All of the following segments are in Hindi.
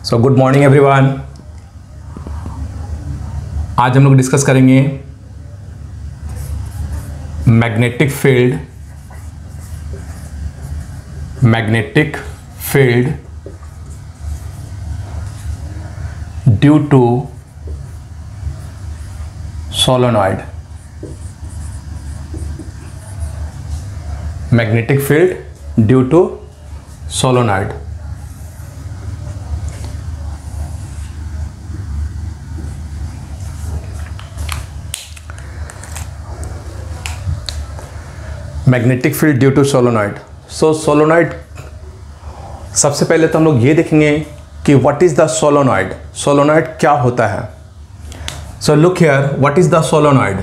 So good morning everyone. आज हम लोग डिस्कस करेंगे magnetic field due to solenoid. Magnetic field due to solenoid. Magnetic field due to solenoid. So solenoid, सबसे पहले तो हम लोग ये देखेंगे कि what is the solenoid. Solenoid क्या होता है। So look here, what is the solenoid.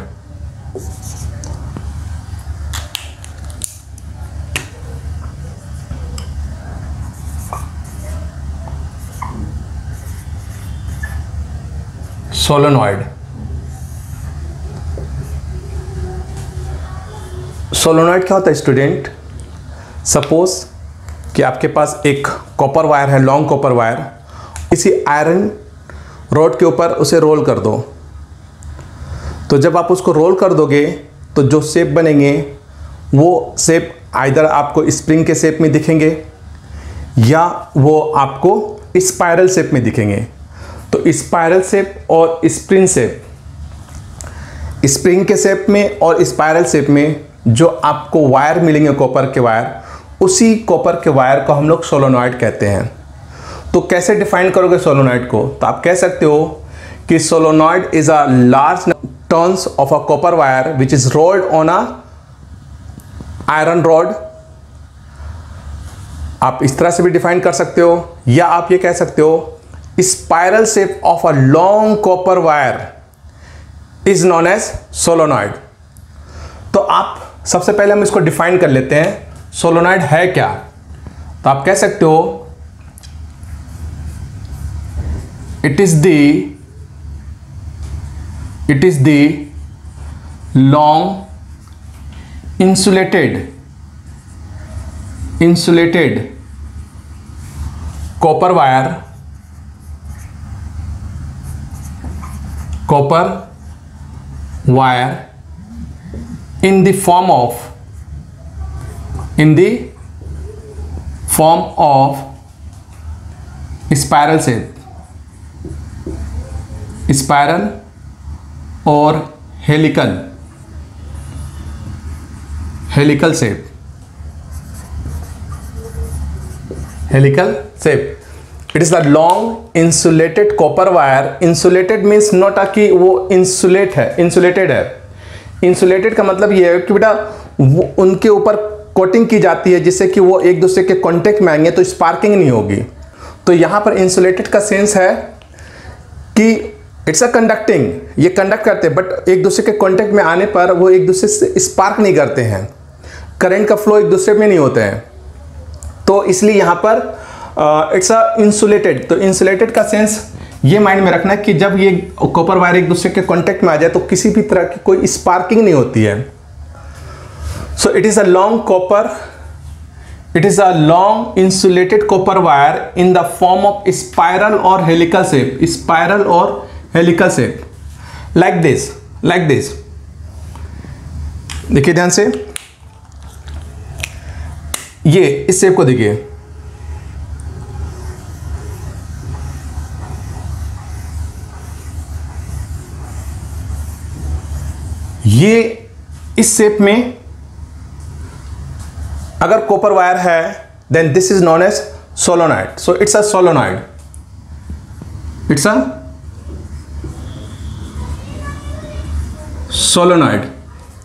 Solenoid क्या होता है स्टूडेंट। सपोज कि आपके पास एक कॉपर वायर है, लॉन्ग कॉपर वायर, इसी आयरन रॉड के ऊपर उसे रोल कर दो। तो जब आप उसको रोल कर दोगे तो जो शेप बनेंगे वो शेप आइदर आपको स्प्रिंग के शेप में दिखेंगे या वो आपको स्पाइरल शेप में दिखेंगे। तो स्पाइरल शेप और स्प्रिंग शेप, स्प्रिंग के शेप में और स्पाइरल शेप में जो आपको वायर मिलेंगे कॉपर के वायर, उसी कॉपर के वायर को हम लोग सोलेनॉइड कहते हैं। तो कैसे डिफाइन करोगे सोलेनॉइड को। तो आप कह सकते हो कि solenoid is a large turns of a copper wire which is rolled on a iron rod. आप इस तरह से भी डिफाइन कर सकते हो, या आप ये कह सकते हो spiral shape of a long copper wire is known as solenoid. तो आप सबसे पहले हम इसको डिफाइन कर लेते हैं, सोलेनॉइड है क्या। तो आप कह सकते हो it is the long insulated copper wire in the form of spiral shape, spiral or helical shape। It is the long insulated copper wire। insulated means not कि वो insulated है। इंसुलेटेड का मतलब ये है कि बेटा उनके ऊपर कोटिंग की जाती है जिससे कि वो एक दूसरे के कांटेक्ट में आएंगे तो स्पार्किंग नहीं होगी। तो यहाँ पर इंसुलेटेड का सेंस है कि इट्स अ कंडक्टिंग, ये कंडक्ट करते हैं बट एक दूसरे के कांटेक्ट में आने पर वो एक दूसरे से स्पार्क नहीं करते हैं, करंट का फ्लो एक दूसरे में नहीं होते हैं। तो इसलिए यहाँ पर इट्स अ इंसुलेटेड। तो इंसुलेटेड का सेंस ये माइंड में रखना है कि जब ये कॉपर वायर एक दूसरे के कांटेक्ट में आ जाए तो किसी भी तरह की कोई स्पार्किंग नहीं होती है। So it is a long insulated copper wire in the form of spiral और हेलिकल शेप, लाइक दिस। देखिए ध्यान से, ये इस शेप को देखिए, ये इस शेप में अगर कॉपर वायर है then this is known as solenoid. So it's a solenoid,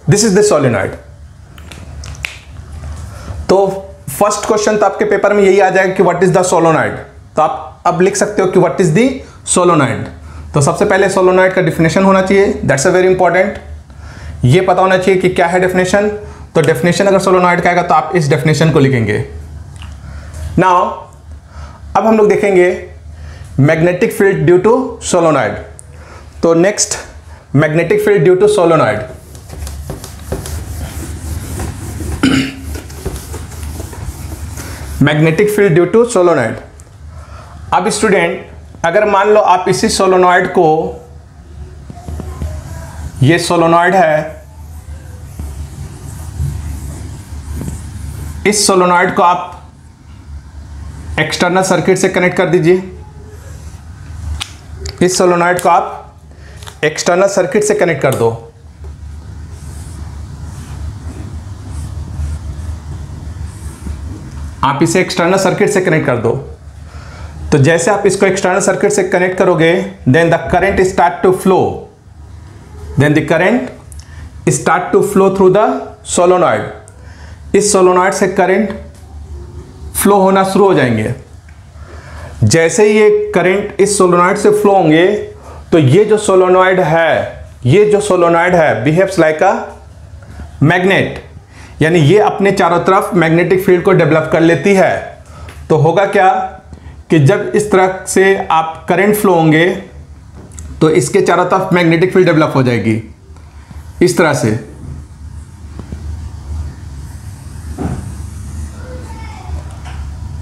this is the solenoid. तो फर्स्ट क्वेश्चन तो आपके पेपर में यही आ जाएगा कि व्हाट इज द सोलेनॉइड। तो आप अब लिख सकते हो कि व्हाट इज द सोलेनॉइड। तो सबसे पहले सोलेनॉइड का डिफिनेशन होना चाहिए, दैट्स अ वेरी इंपॉर्टेंट। ये पता होना चाहिए कि क्या है डेफिनेशन। तो डेफिनेशन अगर सोलेनॉइड का आएगा तो आप इस डेफिनेशन को लिखेंगे। नाउ अब हम लोग देखेंगे magnetic field due to solenoid. तो next, magnetic field due to solenoid. Magnetic field due to solenoid. अब स्टूडेंट अगर मान लो आप इसी सोलोनॉइड को, ये सोलोनॉइड है, इस सोलोनॉइड को आप एक्सटर्नल सर्किट से कनेक्ट कर दीजिए। इस सोलोनॉइड को आप एक्सटर्नल सर्किट से कनेक्ट कर दो। आप इसे एक्सटर्नल सर्किट से कनेक्ट कर दो। तो जैसे आप इसको एक्सटर्नल सर्किट से कनेक्ट करोगे, then the current start to flow, then the current start to flow through the solenoid. इस सोलोनॉइड से करंट फ्लो होना शुरू हो जाएंगे। जैसे ही ये करंट इस सोलोनॉइड से फ्लो होंगे, तो ये जो सोलोनॉइड है बिहेव्स लाइक अ मैग्नेट, यानी ये अपने चारों तरफ मैग्नेटिक फील्ड को डेवलप कर लेती है। तो होगा क्या कि जब इस तरह से आप करंट फ्लो होंगे, तो इसके चारों तरफ मैग्नेटिक फील्ड डेवलप हो जाएगी इस तरह से।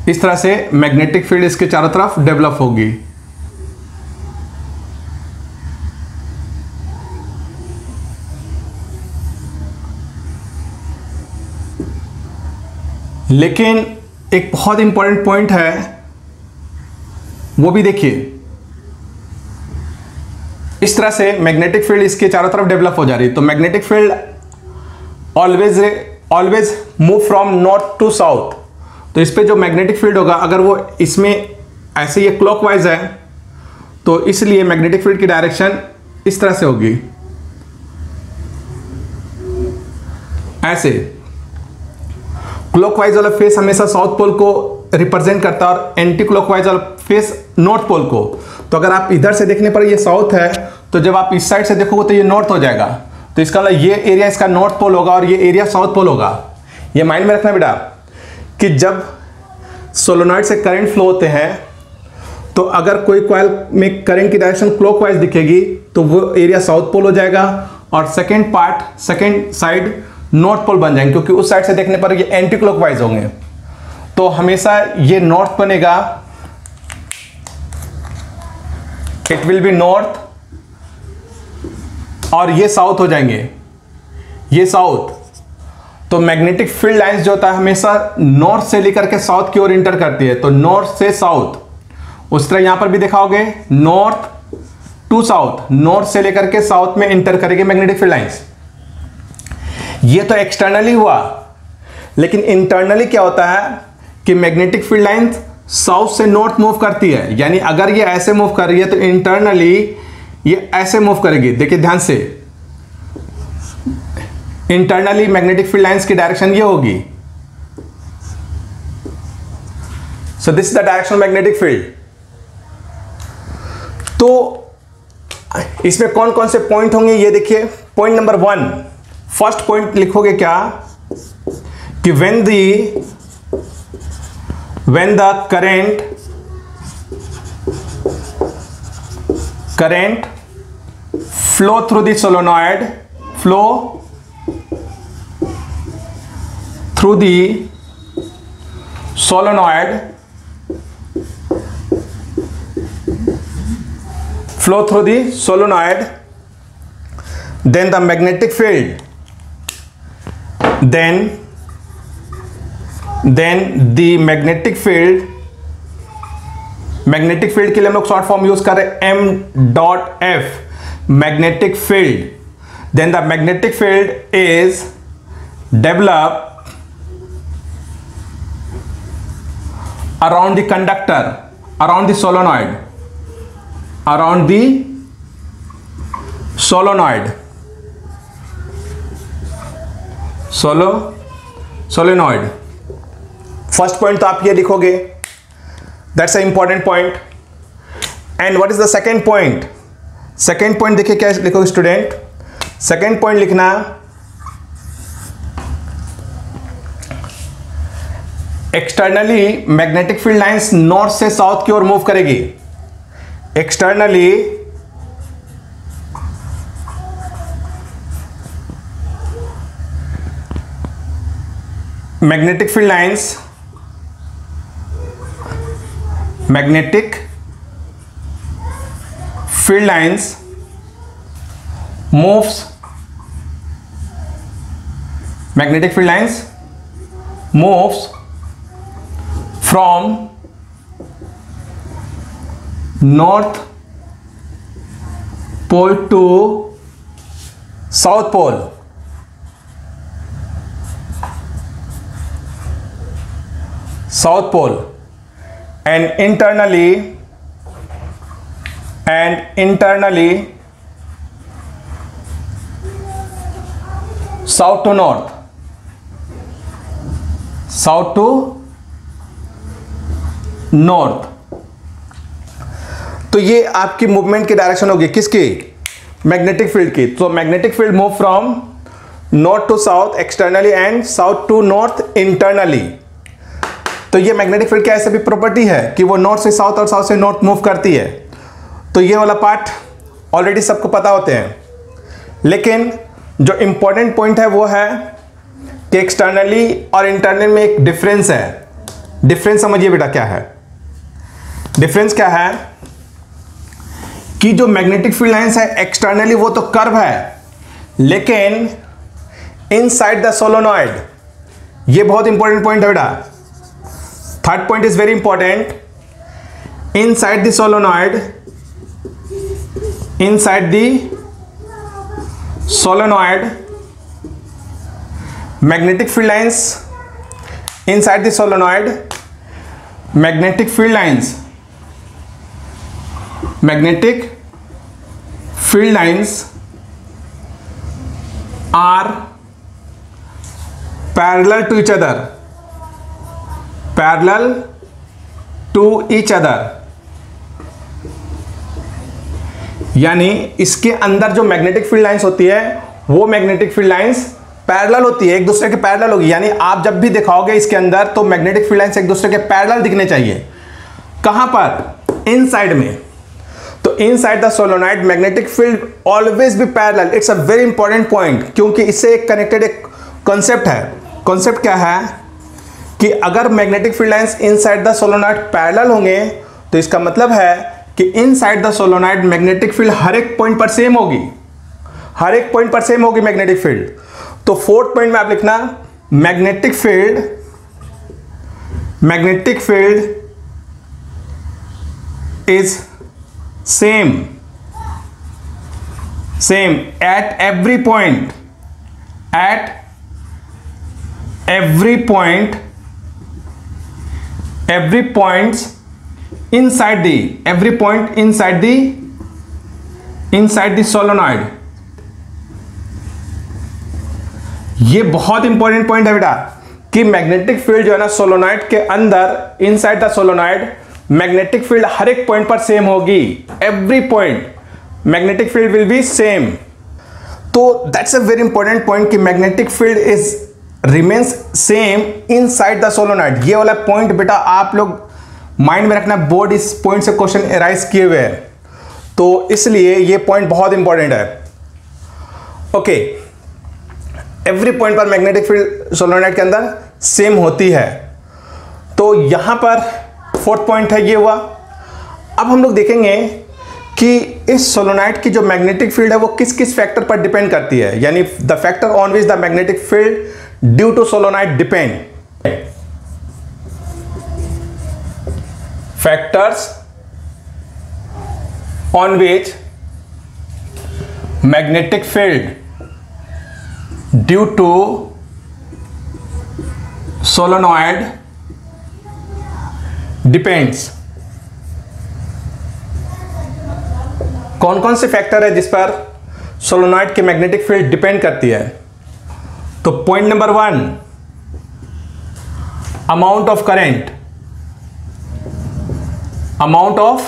इस तरह से मैग्नेटिक फील्ड इसके चारों तरफ डेवलप होगी। लेकिन एक बहुत इंपॉर्टेंट पॉइंट है, वो भी देखिए। इस तरह से मैग्नेटिक फील्ड इसके चारों तरफ डेवलप हो जा रही है। तो magnetic field always move from north to south. तो इस पे जो मैग्नेटिक फील्ड होगा, अगर वो इसमें ऐसे ये क्लॉकवाइज है, तो इसलिए मैग्नेटिक फील्ड की डायरेक्शन इस तरह से होगी, ऐसे। क्लॉकवाइज वाला फेस हमेशा साउथ पोल को रिप्रेजेंट करता है और एंटी क्लॉकवाइज वाला फेस नॉर्थ पोल को। तो अगर आप इधर से देखने पर ये साउथ है, तो जब आप इस साइड से देखोगे तो ये नॉर्थ हो जाएगा। तो इसका मतलब ये एरिया इसका नॉर्थ पोल होगा और ये एरिया साउथ पोल होगा। ये माइंड में रखना बेटा कि जब सोलोनॉइड से करंट फ्लो होते हैं, तो अगर कोई कॉइल में करंट की डायरेक्शन क्लॉकवाइज दिखेगी, तो वो एरिया साउथ पोल हो जाएगा और सेकेंड साइड नॉर्थ पोल बन जाएंगे, क्योंकि उस साइड से देखने पर ये एंटी क्लॉकवाइज होंगे। तो हमेशा ये नॉर्थ बनेगा, इट विल बी नॉर्थ, और ये साउथ हो जाएंगे, ये साउथ। तो मैग्नेटिक फील्ड लाइंस जो होता है हमेशा नॉर्थ से लेकर के साउथ की ओर इंटर करती है। तो नॉर्थ से साउथ, उस तरह यहां पर भी दिखाओगे, नॉर्थ टू साउथ, नॉर्थ से लेकर के साउथ में इंटर करेगी मैग्नेटिक फील्ड लाइंस। ये तो एक्सटर्नली हुआ, लेकिन इंटरनली क्या होता है कि मैग्नेटिक फील्ड लाइंस साउथ से नॉर्थ मूव करती है। यानी अगर ये ऐसे मूव कर रही है, तो इंटरनली ये ऐसे मूव करेगी। देखिए ध्यान से, इंटरनली मैग्नेटिक फील्ड लाइंस की डायरेक्शन ये होगी। So this is the direction of magnetic field. तो इसमें कौन कौन से पॉइंट होंगे ये देखिए। पॉइंट नंबर 1, फर्स्ट पॉइंट लिखोगे क्या कि when the current flow through the solenoid, flow through the solenoid, then the magnetic field, then the magnetic field के लिए हम लोग शॉर्ट फॉर्म यूज कर रहे हैं m.f, magnetic field. Then the magnetic field is developed around the conductor, around the solenoid, solenoid. First point तो आप ये लिखोगे, that's a important point. And what is the second point? Second point देखिए क्या लिखोगे स्टूडेंट। सेकेंड पॉइंट लिखना, externally magnetic field lines north से साउथ की ओर मूव करेगी। Externally magnetic field field lines moves, magnetic field lines moves from north pole to south pole. South pole and internally south to north, south to north. तो ये आपकी मूवमेंट की डायरेक्शन होगी किसकी? मैग्नेटिक फील्ड की. तो magnetic field move from north to south externally and south to north internally. तो ये मैग्नेटिक फील्ड की ऐसी भी प्रॉपर्टी है कि वो नॉर्थ से साउथ और साउथ से नॉर्थ मूव करती है. तो ये वाला पार्ट ऑलरेडी सबको पता होते हैं, लेकिन जो इंपॉर्टेंट पॉइंट है वो है कि एक्सटर्नली और इंटरनल में एक डिफरेंस है. डिफरेंस समझिए बेटा क्या है. डिफरेंस क्या है कि जो मैग्नेटिक फील्ड लाइंस है एक्सटर्नली वो तो कर्व है, लेकिन इनसाइड द सोलोनॉइड, ये बहुत इंपॉर्टेंट पॉइंट है बेटा. Third point is very important. Inside the solenoid, inside the solenoid magnetic field lines, inside the solenoid magnetic field lines are parallel to each other, यानी इसके अंदर जो मैग्नेटिक फील्ड लाइंस होती है वो मैग्नेटिक फील्ड लाइंस पैरेलल होती है, एक दूसरे के पैरेलल होगी. यानी आप जब भी दिखाओगे इसके अंदर तो मैग्नेटिक फील्ड लाइंस एक दूसरे के पैरेलल दिखने चाहिए. कहां पर? इनसाइड में. तो inside the solenoid magnetic field always be parallel. It's a very important point, क्योंकि इससे एक कनेक्टेड एक कॉन्सेप्ट है. कॉन्सेप्ट क्या है कि अगर magnetic field lines inside the solenoid parallel होंगे तो इसका मतलब है कि inside the solenoid magnetic field हर एक पॉइंट पर सेम होगी. हर एक पॉइंट पर सेम होगी मैग्नेटिक फील्ड. तो फोर्थ पॉइंट में आप लिखना magnetic field is same at every point, every points inside the solenoid. ये बहुत इंपॉर्टेंट पॉइंट है बेटा कि मैग्नेटिक फील्ड जो है ना सोलोनॉइड के अंदर, inside the solenoid magnetic field हर एक पॉइंट पर सेम होगी. Every point magnetic field will be same. तो that's a very important point कि magnetic field is remains same inside the solenoid. ये वाला पॉइंट बेटा आप लोग माइंड में रखना. बोर्ड इस पॉइंट से क्वेश्चन एराइज किए हुए हैं, तो इसलिए ये पॉइंट बहुत इंपॉर्टेंट है. ओके, एवरी पॉइंट पर मैग्नेटिक फील्ड सोलोनॉइड के अंदर सेम होती है. तो यहां पर फोर्थ पॉइंट है ये हुआ. अब हम लोग देखेंगे कि इस सोलोनॉइड की जो मैग्नेटिक फील्ड है वो किस किस फैक्टर पर डिपेंड करती है, यानी the factor on which the magnetic field due to solenoid depend. Factors on which magnetic field due to solenoid depends. कौन कौन से फैक्टर है जिस पर सोलोनॉइड की मैग्नेटिक फील्ड डिपेंड करती है? तो point number 1, amount of current. Amount of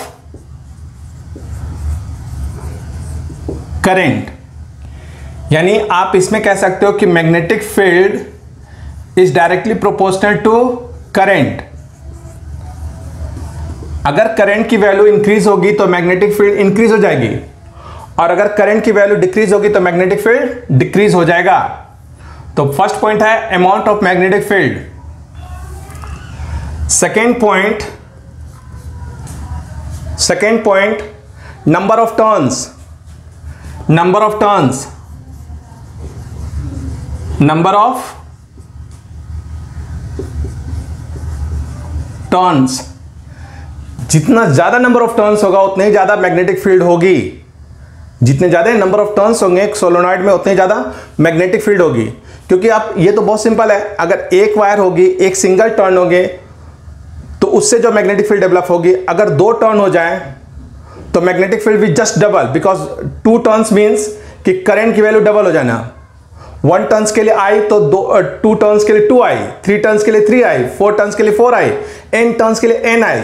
current, यानी आप इसमें कह सकते हो कि magnetic field is directly proportional to current. अगर करंट की वैल्यू इंक्रीज होगी तो मैग्नेटिक फील्ड इंक्रीज हो जाएगी, और अगर करंट की वैल्यू डिक्रीज होगी तो मैग्नेटिक फील्ड डिक्रीज हो जाएगा. तो फर्स्ट पॉइंट है amount of magnetic field. Second point number of turns, number of turns, number of turns, जितना ज्यादा नंबर ऑफ टर्न्स होगा उतने ही ज्यादा मैग्नेटिक फील्ड होगी। जितने ज्यादा नंबर ऑफ टर्न्स होंगे एक सोलोनॉइड में उतने ज्यादा मैग्नेटिक फील्ड होगी। क्योंकि आप ये तो बहुत सिंपल है, अगर एक वायर होगी, एक सिंगल टर्न होंगे तो उससे जो मैग्नेटिक फील्ड डेवलप होगी, अगर 2 टर्न हो जाए तो मैग्नेटिक फील्ड भी just double, because 2 turns means कि करंट की वैल्यू डबल हो जाना। 1 टर्न्स के लिए आई तो 2 टर्न्स के लिए 2i, 3 टर्न्स के लिए 3i, 4 टर्न्स के लिए 4i, n टर्न्स के लिए ni।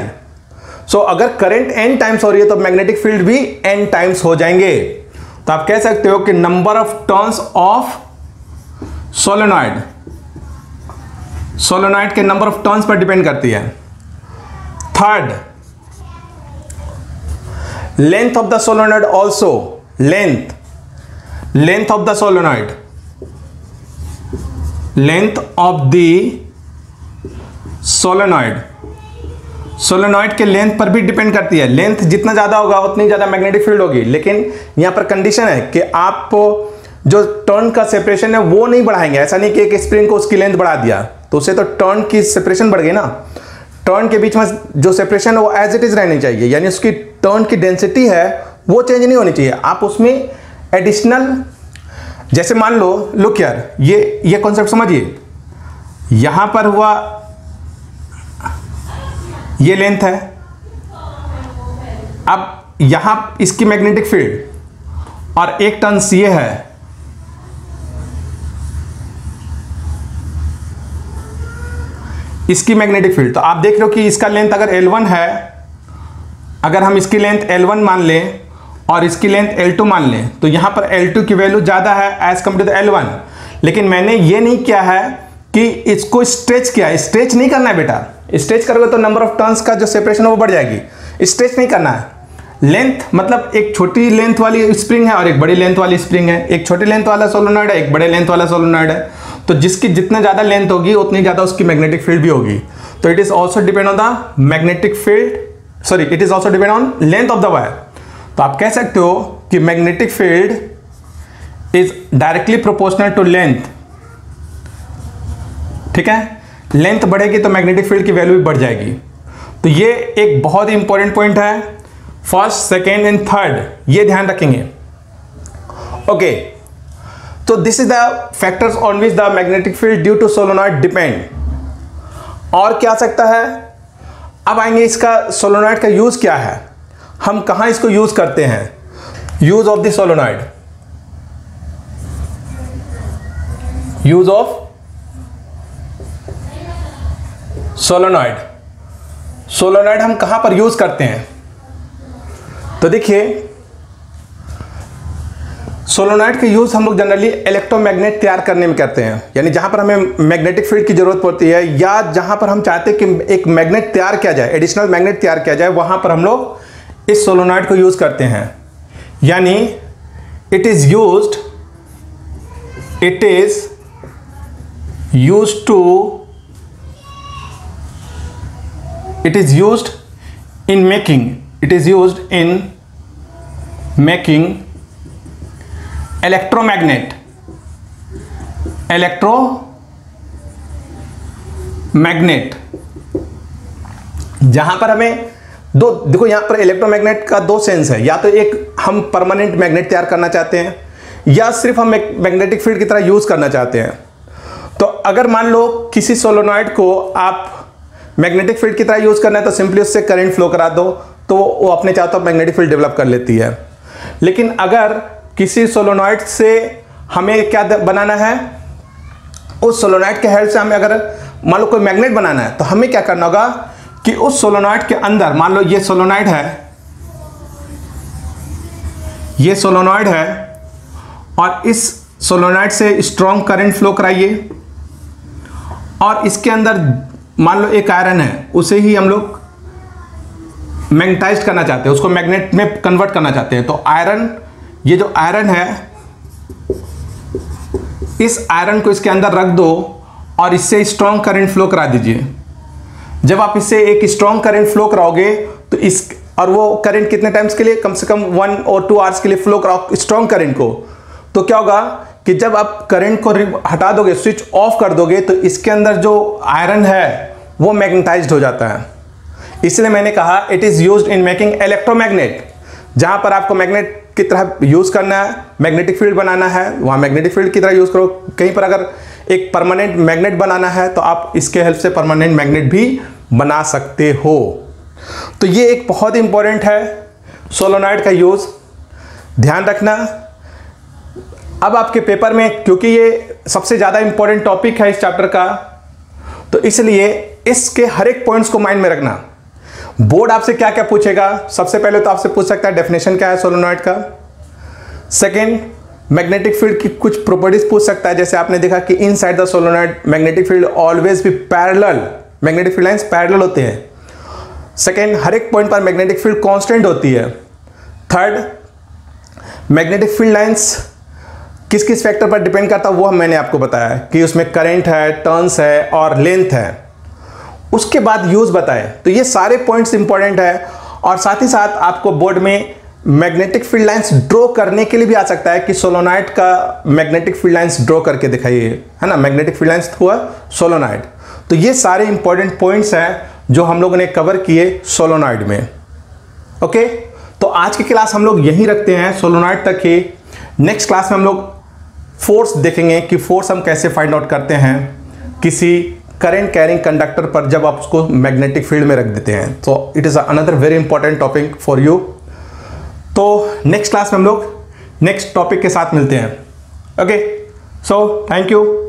सो अगर करंट n टाइम्स हो रही है तो मैग्नेटिक फील्ड भी n टाइम्स हो जाएंगे। तो आप कह सकते हो कि number of turns of solenoid, solenoid के नंबर ऑफ टर्न्स पर डिपेंड करती है। Third, length of the solenoid also, length of the solenoid, length of the solenoid, solenoid के लेंथ पर भी डिपेंड करती है। लेंथ जितना ज्यादा होगा उतनी ज्यादा मैग्नेटिक फील्ड होगी। लेकिन यहां पर कंडीशन है कि आप जो टर्न का सेपरेशन है वो नहीं बढ़ाएंगे। ऐसा नहीं कि एक स्प्रिंग को उसकी लेंथ बढ़ा दिया तो उससे तो टर्न की सेपरेशन बढ़ गई ना। टर्न के बीच में जो सेपरेशन है वो एज इट इज रहनी चाहिए, यानी उसकी टर्न की डेंसिटी है वो चेंज नहीं होनी चाहिए। आप उसमें एडिशनल, जैसे मान लो, लुक यार, ये कॉन्सेप्ट समझिए। यहां पर हुआ ये लेंथ है, अब यहां इसकी मैग्नेटिक फील्ड और एक टर्न्स ये है, इसकी मैग्नेटिक फील्ड। तो आप देख रहे हो कि इसका लेंथ अगर L1 है, अगर हम इसकी लेंथ L1 मान लें और इसकी लेंथ L2 मान लें तो यहां पर L2 की वैल्यू ज्यादा है एज कम्पेयर टू L1। लेकिन मैंने ये नहीं किया है कि इसको स्ट्रेच किया, स्ट्रेच नहीं करना है बेटा। स्ट्रेच करोगे तो नंबर ऑफ टर्न्स का जो सेपरेशन है वो बढ़ जाएगी। स्ट्रेच नहीं करना है। लेंथ मतलब एक छोटी लेंथ वाली स्प्रिंग है और एक बड़ी लेंथ वाली स्प्रिंग है, एक छोटी लेंथ वाला सोलेनॉइड है, एक बड़े लेंथ वाला सोलेनॉइड है। तो जिसकी जितने ज्यादा लेंथ होगी उतनी ज्यादा उसकी मैग्नेटिक फील्ड भी होगी। तो it is also depend on the magnetic field, sorry, it is also depend on length of the wire. तो आप कह सकते हो कि magnetic field is directly proportional to length. ठीक है, लेंथ बढ़ेगी तो मैग्नेटिक फील्ड की वैल्यू भी बढ़ जाएगी। तो ये एक बहुत ही इंपॉर्टेंट पॉइंट है। फर्स्ट, सेकेंड एंड थर्ड ये ध्यान रखेंगे। ओके, तो this is the factors on which the magnetic field due to solenoid depend. और क्या सकता है, अब आएंगे इसका सोलेनॉइड का यूज क्या है, हम कहां इसको यूज करते हैं। Use of the solenoid, use of solenoid, solenoid हम कहां पर यूज करते हैं। तो देखिए, सोलेनॉइड का यूज हम लोग जनरली इलेक्ट्रोमैग्नेट तैयार करने में करते हैं, यानी जहां पर हमें मैग्नेटिक फील्ड की जरूरत पड़ती है या जहां पर हम चाहते हैं कि एक मैग्नेट तैयार किया जाए, एडिशनल मैग्नेट तैयार किया जाए, वहां पर हम लोग इस सोलेनॉइड को यूज करते हैं। यानी it is used in making electromagnet जहां पर हमें दो, देखो यहां पर इलेक्ट्रोमैग्नेट का दो सेंस है, या तो एक हम परमानेंट मैग्नेट तैयार करना चाहते हैं या सिर्फ हम एक मैग्नेटिक फील्ड की तरह यूज करना चाहते हैं। तो अगर मान लो किसी सोलेनॉइड को आप मैग्नेटिक फील्ड की तरह यूज करना है तो सिंपली उससे करंट फ्लो करा दो तो वो अपने चाहते मैग्नेटिक फील्ड डेवलप कर लेती है। लेकिन अगर किसी सोलेनॉइड से हमें क्या बनाना है, उस सोलेनॉइड के हेल्प से हमें अगर मान लो कोई मैग्नेट बनाना है तो हमें क्या करना होगा कि उस सोलेनॉइड के अंदर, मान लो ये सोलेनॉइड है, ये सोलेनॉइड है और इस सोलेनॉइड से स्ट्रॉन्ग करंट फ्लो कराइए और इसके अंदर मान लो एक आयरन है, उसे ही हम लोग मैग्नेटाइज करना चाहते हैं, उसको मैग्नेट में कन्वर्ट करना चाहते हैं। तो आयरन, ये जो आयरन है, इस आयरन को इसके अंदर रख दो और इससे स्ट्रॉन्ग करंट फ्लो करा दीजिए। जब आप इससे एक स्ट्रॉन्ग करंट फ्लो कराओगे तो इस और वो करंट कितने टाइम्स के लिए, कम से कम 1 और 2 आवर्स के लिए फ्लो कराओ स्ट्रॉन्ग करंट को, तो क्या होगा कि जब आप करंट को हटा दोगे, स्विच ऑफ कर दोगे, तो इसके अंदर जो आयरन है वो मैग्नेटाइज्ड हो जाता है। इसलिए मैंने कहा it is used in making electromagnet. जहां पर आपको मैग्नेट की तरह यूज करना है, मैग्नेटिक फील्ड बनाना है, वहां मैग्नेटिक फील्ड की तरह यूज करो। कहीं पर अगर एक परमानेंट मैग्नेट बनाना है तो आप इसके हेल्प से परमानेंट मैग्नेट भी बना सकते हो। तो ये एक बहुत इंपॉर्टेंट है सोलेनॉइड का यूज, ध्यान रखना। अब आपके पेपर में, क्योंकि ये सबसे ज्यादा इंपॉर्टेंट टॉपिक है इस चैप्टर का, तो इसलिए इसके हर एक पॉइंट्स को माइंड में रखना। बोर्ड आपसे क्या क्या पूछेगा, सबसे पहले तो आपसे पूछ सकता है डेफिनेशन क्या है सोलेनॉइड का। सेकेंड, मैग्नेटिक फील्ड की कुछ प्रॉपर्टीज पूछ सकता है, जैसे आपने देखा कि inside the solenoid magnetic field always भी parallel, magnetic field lines parallel होते हैं। सेकेंड, हर एक पॉइंट पर मैग्नेटिक फील्ड कांस्टेंट होती है। थर्ड, मैग्नेटिक फील्ड लाइंस किस किस फैक्टर पर डिपेंड करता है वो मैंने आपको बताया कि उसमें करंट है, टर्न्स है और लेंथ है। उसके बाद यूज बताए। तो ये सारे पॉइंट्स इंपॉर्टेंट है। और साथ ही साथ आपको बोर्ड में मैग्नेटिक फील्ड लाइंस ड्रॉ करने के लिए भी आ सकता है कि सोलेनॉइड का मैग्नेटिक फील्ड लाइंस ड्रॉ करके दिखाइए, है ना, मैग्नेटिक फील्ड लाइंस हुआ सोलेनॉइड। तो ये सारे इंपॉर्टेंट पॉइंट्स हैं जो हम लोगों ने कवर किए सोलेनॉइड में। ओके, तो आज की क्लास हम लोग यहीं रखते हैं, सोलेनॉइड तक ही। नेक्स्ट क्लास में हम लोग फोर्स देखेंगे कि फोर्स हम कैसे फाइंड आउट करते हैं किसी करंट कैरिंग कंडक्टर पर जब आप उसको मैग्नेटिक फील्ड में रख देते हैं। तो it is another very important topic for you. तो नेक्स्ट क्लास में हम लोग नेक्स्ट टॉपिक के साथ मिलते हैं। Okay, so thank you.